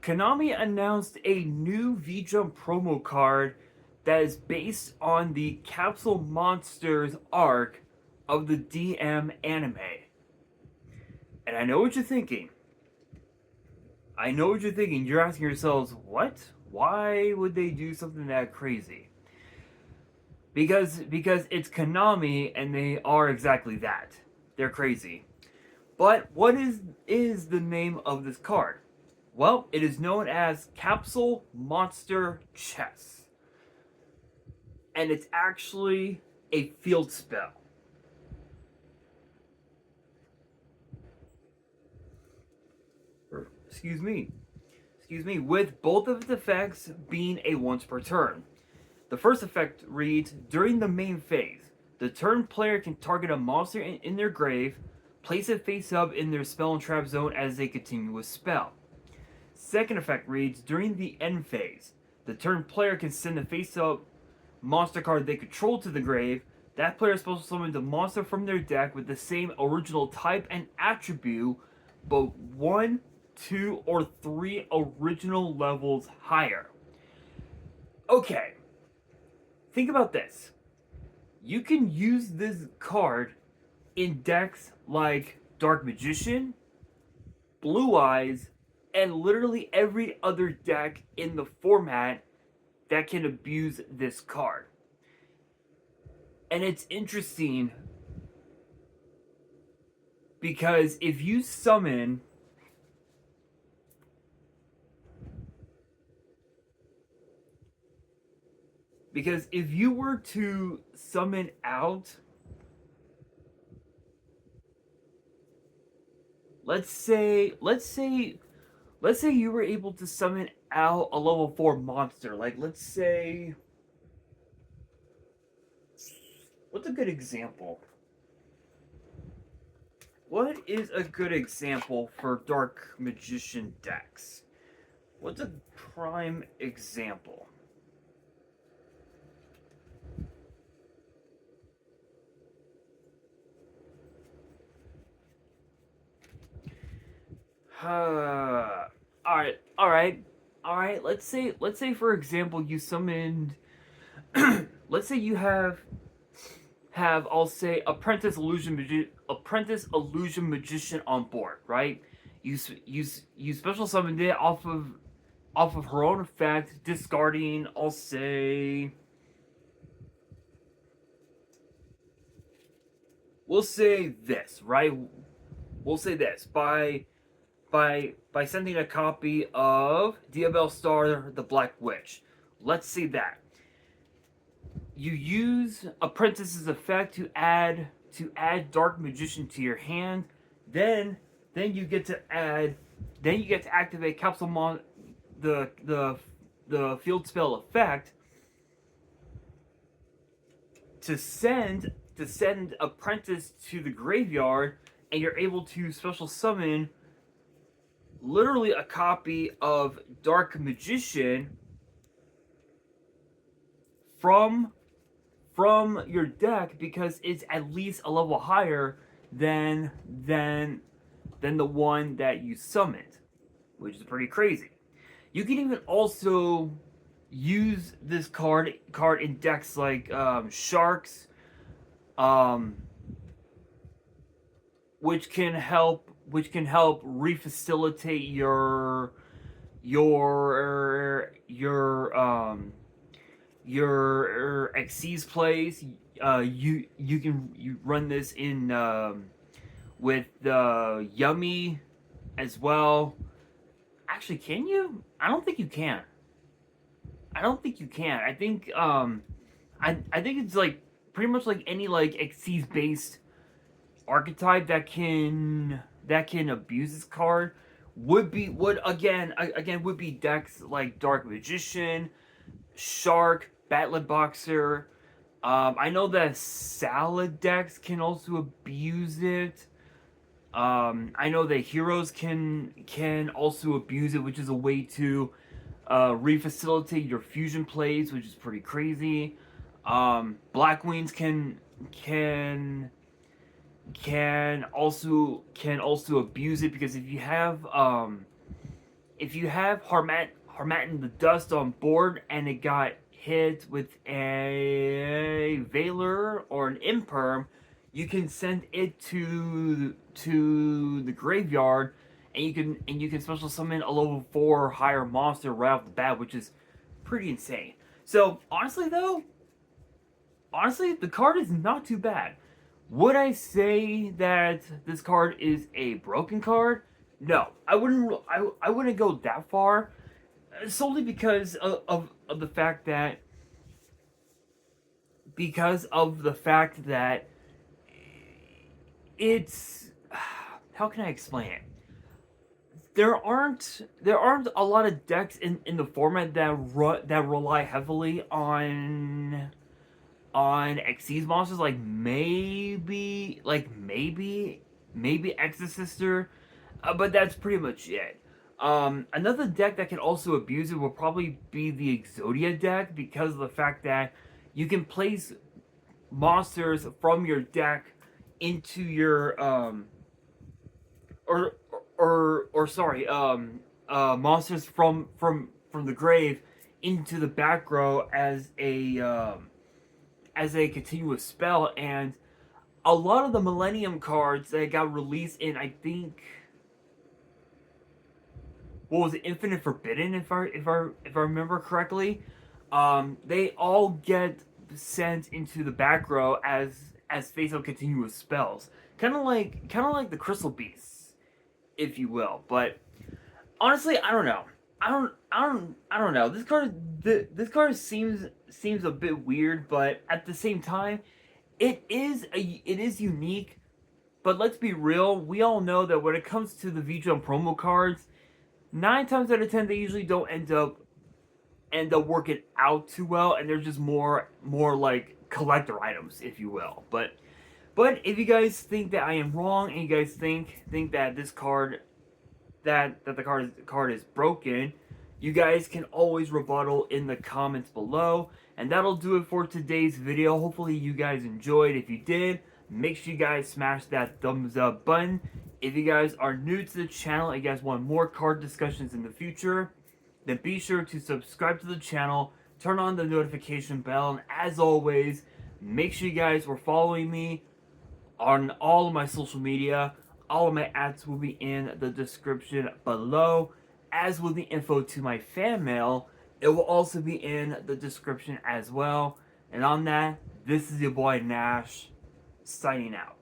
Konami announced a new V-Jump promo card that is based on the Capsule Monsters arc of the DM anime. And I know what you're thinking. You're asking yourselves, what? Why would they do something that crazy? Because it's Konami and they are exactly that. They're crazy. But what is the name of this card? Well, it is known as Capsule Monster Chess. And it's actually a field spell. Excuse me. With both of its effects being a once per turn. The first effect reads, during the main phase, the turn player can target a monster in their grave, place it face up in their spell and trap zone as they continue with spell. Second effect reads, during the end phase, the turn player can send a face up monster card they control to the grave. That player is supposed to summon the monster from their deck with the same original type and attribute, but 1, 2, or 3 original levels higher. Okay, think about this. You can use this card in decks like Dark Magician, Blue Eyes, and literally every other deck in the format that can abuse this card. And it's interesting because if you summon if you were to summon out, let's say you were able to summon out a level 4 monster. Like, let's say, what's a good example? What is a good example for Dark Magician decks? What's a prime example? All right. Let's say for example you summoned. Let's say you have I'll say Apprentice Illusion Magician on board, right? You special summoned it off of her own effect, discarding. I'll say. We'll say this, right? We'll say this by sending a copy of Diabell Star the Black Witch. Let's see that. You use Apprentice's effect to add Dark Magician to your hand. Then you get to activate Capsule the field spell effect to send Apprentice to the graveyard, and you're able to special summon literally a copy of Dark Magician from your deck because it's at least a level higher than the one that you summoned, which is pretty crazy. You can even also use this card in decks like Sharks, which can help refacilitate your Xyz plays. You run this in with Yummy as well. Actually, can you? I don't think you can. I think I think it's like pretty much like any like Xyz based archetype that can abuse this card would be decks like Dark Magician, Shark, Battlet Boxer. I know that Salad decks can also abuse it. I know that heroes can also abuse it, which is a way to refacilitate your fusion plays, which is pretty crazy. Black Wings can also abuse it because if you have if you have Harmattan the Dust on board and it got hit with a Valor or an Imperm, you can send it to the graveyard, and you can special summon a level 4 or higher monster right off the bat, which is pretty insane. So honestly, the card is not too bad. Would I say that this card is a broken card? No, I wouldn't. I wouldn't go that far, solely because of the fact that it's, how can I explain it? There aren't a lot of decks in the format that rely heavily on Xyz monsters, like maybe Exorcister, but that's pretty much it. Another deck that can also abuse it will probably be the Exodia deck, because of the fact that you can place monsters from your deck into your or sorry, monsters from the grave into the back row as a continuous spell. And a lot of the Millennium cards that got released in, I think, what was it, Infinite Forbidden, if I remember correctly, they all get sent into the back row as face-up continuous spells, kind of like the Crystal Beasts, if you will. But honestly, I don't know. I don't know. This card seems a bit weird, but at the same time, it is unique. But let's be real. We all know that when it comes to the V-Jump promo cards, 9 times out of 10 they usually don't end up working out too well, and they're just more like collector items, if you will. But if you guys think that I am wrong, and you guys think that this card that the card is broken, you guys can always rebuttal in the comments below. And that'll do it for today's video. Hopefully you guys enjoyed. If you did, make sure you guys smash that thumbs up button. If you guys are new to the channel and you guys want more card discussions in the future, then be sure to subscribe to the channel, turn on the notification bell, and as always, make sure you guys were following me on all of my social media. All of my ads will be in the description below, as will the info to my fan mail. It will also be in the description as well. And on that, this is your boy Nash, signing out.